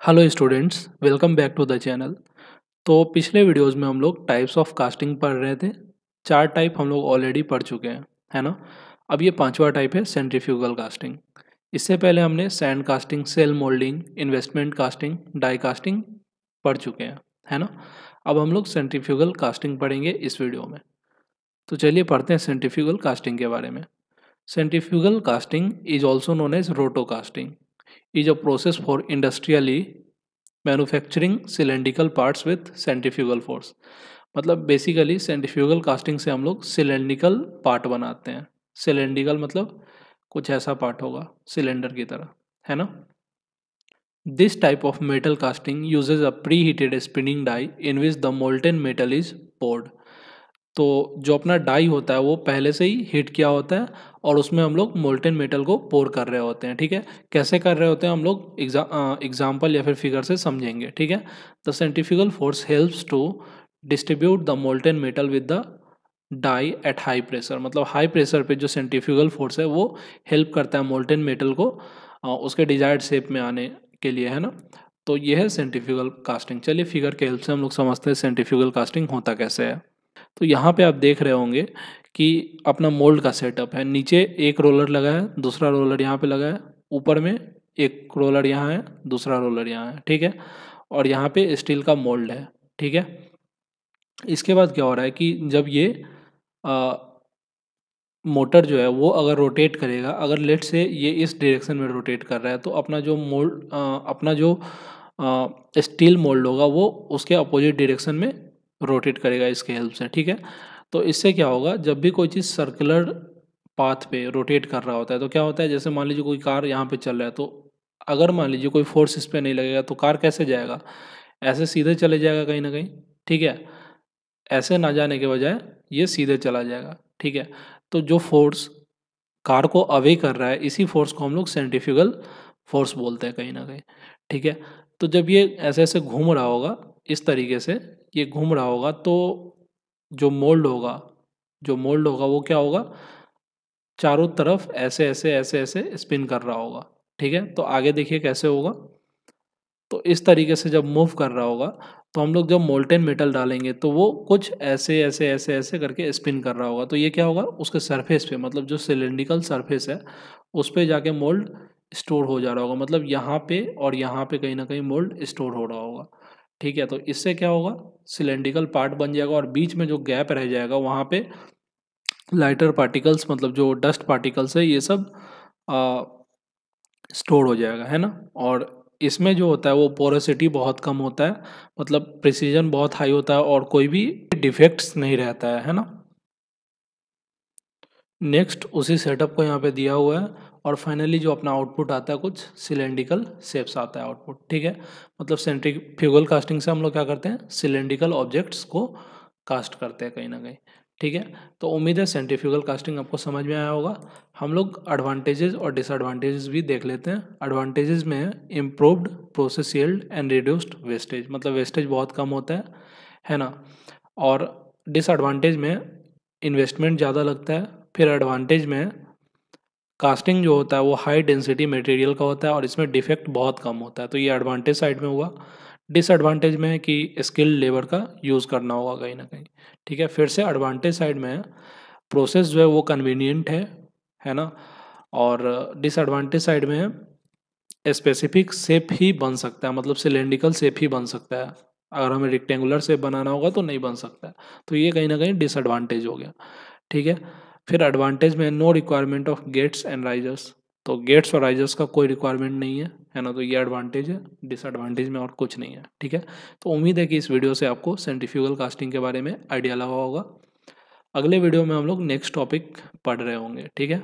Hello students, welcome back to the channel. तो पिछले videos में हम लोग टाइप्स ऑफ कास्टिंग पढ़ रहे थे। 4 टाइप हम लोग ऑलरेडी पढ़ चुके हैं, है ना। अब ये 5वां टाइप है सेंट्रीफ्यूगल कास्टिंग। इससे पहले हमने sand casting, shell moulding, investment casting, die casting पढ़ चुके हैं, है ना। अब हम लोग सेंट्रीफ्यूगल कास्टिंग पढ़ेंगे इस वीडियो में। तो चलिए पढ़ते हैं सेंट्रीफ्यूगल कास्टिंग के बारे में। Centrifugal casting is also known as roto casting. Is a process for industrially manufacturing cylindrical parts with centrifugal force. मतलब बेसिकली सेंट्रीफ्यूगल कास्टिंग से हम लोग सिलेंड्रिकल पार्ट बनाते हैं। सिलेंड्रिकल मतलब कुछ ऐसा पार्ट होगा सिलेंडर की तरह, है ना। This type of metal casting uses a pre heated spinning die in which the molten metal is poured. तो जो अपना डाई होता है वो पहले से ही हीट किया होता है और उसमें हम लोग मोल्टेन मेटल को पोर कर रहे होते हैं, ठीक है। कैसे कर रहे होते हैं हम लोग एग्जाम्पल या फिर फिगर से समझेंगे, ठीक है। The centrifugal force helps to distribute the molten metal with the die at high pressure. मतलब हाई प्रेशर पे जो सेंट्रीफ्यूगल फोर्स है वो हेल्प करता है मोल्टेन मेटल को उसके डिजायर्ड शेप में आने के लिए, है ना। तो ये है सेंट्रीफ्यूगल कास्टिंग। चलिए फिगर के हेल्प से हम लोग समझते हैं सेंट्रीफ्यूगल कास्टिंग होता कैसे है। तो यहाँ पे आप देख रहे होंगे कि अपना मोल्ड का सेटअप है। नीचे एक रोलर लगा है, दूसरा रोलर यहाँ पे लगा है, ऊपर में एक रोलर यहाँ है, दूसरा रोलर यहाँ है, ठीक है। और यहाँ पे स्टील का मोल्ड है, ठीक है। इसके बाद क्या हो रहा है कि जब ये मोटर जो है वो अगर रोटेट करेगा, अगर लेट से ये इस डायरेक्शन में रोटेट कर रहा है तो अपना जो मोल्ड अपना जो स्टील मोल्ड होगा वो उसके अपोजिट डायरेक्शन में रोटेट करेगा इसके हेल्प से, ठीक है। तो इससे क्या होगा, जब भी कोई चीज़ सर्कुलर पाथ पे रोटेट कर रहा होता है तो क्या होता है, जैसे मान लीजिए कोई कार यहाँ पे चल रहा है तो अगर मान लीजिए कोई फोर्स इस पर नहीं लगेगा तो कार कैसे जाएगा, ऐसे सीधे चले जाएगा कहीं ना कहीं, ठीक है। ऐसे ना जाने के बजाय ये सीधे चला जाएगा, ठीक है। तो जो फोर्स कार को अवे कर रहा है इसी फोर्स को हम लोग सेंट्रीफ्यूगल फोर्स बोलते हैं कहीं ना कहीं, ठीक है। तो जब ये ऐसे ऐसे घूम रहा होगा, इस तरीके से ये घूम रहा होगा तो जो मोल्ड होगा वो क्या होगा, चारों तरफ ऐसे ऐसे ऐसे ऐसे स्पिन कर रहा होगा, ठीक है। तो आगे देखिए कैसे होगा। तो इस तरीके से जब मूव कर रहा होगा तो हम लोग जब मोल्टेन मेटल डालेंगे तो वो कुछ ऐसे ऐसे ऐसे ऐसे करके स्पिन कर रहा होगा। तो ये क्या होगा, उसके सरफेस पे मतलब जो सिलेंड्रिकल सरफेस है उस पे जाके मोल्ड स्टोर हो जा रहा होगा। मतलब यहाँ पे और यहाँ पे कहीं ना कहीं मोल्ड स्टोर हो रहा होगा, ठीक है। तो इससे क्या होगा, सिलेंड्रिकल पार्ट बन जाएगा और बीच में जो गैप रह जाएगा वहाँ पे लाइटर पार्टिकल्स मतलब जो डस्ट पार्टिकल्स है ये सब स्टोर हो जाएगा, है ना। और इसमें जो होता है वो पोरोसिटी बहुत कम होता है, मतलब प्रिसीजन बहुत हाई होता है और कोई भी डिफेक्ट्स नहीं रहता है ना। नेक्स्ट उसी सेटअप को यहाँ पे दिया हुआ है और फाइनली जो अपना आउटपुट आता है कुछ सिलेंड्रिकल शेप्स आता है आउटपुट, ठीक है। मतलब सेंट्रीफ्यूगल कास्टिंग से हम लोग क्या करते हैं, सिलेंड्रिकल ऑब्जेक्ट्स को कास्ट करते हैं कहीं ना कहीं, ठीक है। तो उम्मीद है सेंट्रीफ्यूगल कास्टिंग आपको समझ में आया होगा। हम लोग एडवांटेजेस और डिसएडवांटेजेस भी देख लेते हैं। एडवांटेजेस में है improved process yield and reduced wastage, मतलब वेस्टेज बहुत कम होता है ना। और डिसएडवांटेज में इन्वेस्टमेंट ज़्यादा लगता है। फिर एडवांटेज में कास्टिंग जो होता है वो हाई डेंसिटी मटेरियल का होता है और इसमें डिफेक्ट बहुत कम होता है। तो ये एडवांटेज साइड में हुआ। डिसएडवांटेज में है कि स्किल्ड लेबर का यूज़ करना होगा कहीं ना कहीं, ठीक है। फिर से एडवांटेज साइड में है प्रोसेस जो है वो कन्वीनियंट है ना। और डिसएडवांटेज साइड में है स्पेसिफिक शेप ही बन सकता है, मतलब सिलेंड्रिकल शेप ही बन सकता है। अगर हमें रेक्टेंगुलर शेप बनाना होगा तो नहीं बन सकता है। तो ये कहीं ना कहीं डिसएडवांटेज हो गया, ठीक है। फिर एडवांटेज में no requirement of gates and risers, तो गेट्स और राइजर्स का कोई रिक्वायरमेंट नहीं है ना। तो ये एडवांटेज है, डिसएडवांटेज में और कुछ नहीं है, ठीक है। तो उम्मीद है कि इस वीडियो से आपको सेंट्रीफ्यूगल कास्टिंग के बारे में आइडिया लगा होगा। अगले वीडियो में हम लोग नेक्स्ट टॉपिक पढ़ रहे होंगे, ठीक है।